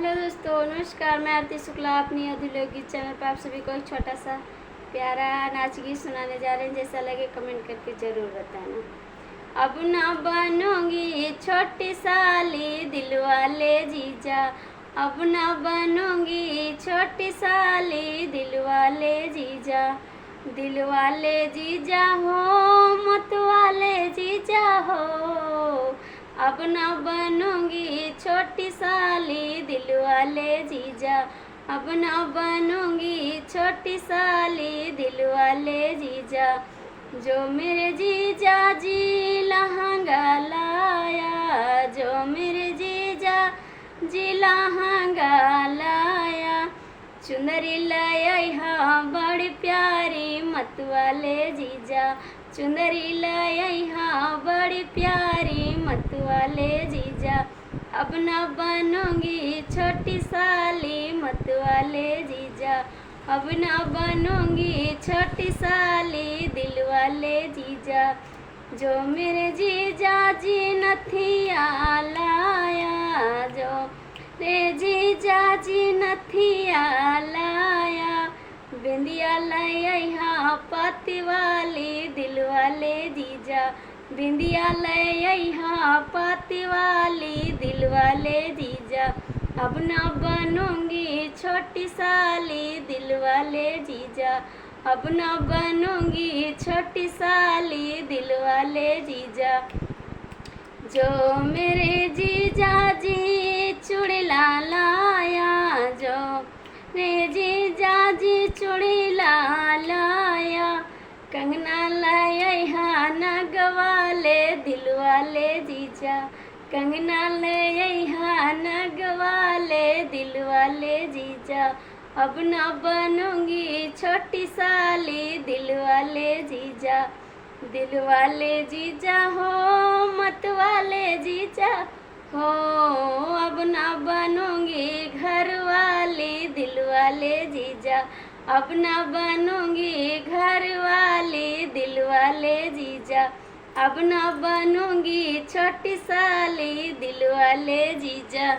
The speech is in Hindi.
हेलो दोस्तों, नमस्कार। मैं आरती शुक्ला अपनी अधुलोक चैनल पर आप सभी को एक छोटा सा प्यारा नाच गीत सुनाने जा रहे हैं। जैसा लगे कमेंट करके ज़रूर बताना। अब ना बनूंगी छोटी साली दिल वाले जीजा, अब ना बनूंगी छोटी साली दिल वाले जीजा। दिल वाले जीजा हो, मत वाले जीजा हो, अब न बनूंगी छोटी साली दिल वाले जीजा, अब न बनूंगी छोटी साली दिल वाले जीजा। जो मेरे जीजा जी लहंगा लाया, जो मेरे जीजा जी लहंगा लाया, चुनरी लाया बड़ी प्यारी मत वाले जीजा, चुनरी लाया बड़ी प्यारी मत वाले जीजा। अब न बनूंगी छोटी साली मत वाले जीजा, अब न बनूंगी छोटी साली दिल वाले जीजा। जो मेरे जीजा जी नथिया लाया, जो मेरे जीजा जी नथिया लाया, बिंदिया लाया पाती वाली दिल वाले जीजा, बिंदिया लाया पाती वाली दिल वाले जीजा। अब न बनूंगी छोटी साली दिल वाले जीजा, अब न बनूंगी छोटी साली दिल वाले जीजा। जो मेरे जीजा जी चूड़ीला लाया, जो मेरे जीजा जी चूड़ीला लाया, कंगना लाया नग वाले दिल वाले जीजा, कंगना लाया नग वाले दिल वाले जीजा। अब न बनूंगी छोटी साली दिल वाले जीजा, दिल वाले जीजा हो, मत वाले जीजा हो, अब न बनूंगी घर वाली दिल वाले जीजा, अब न बनूंगी घर वाली दिल वाले जीजा, अब न बनूंगी छोटी साली दिल वाले जीजा।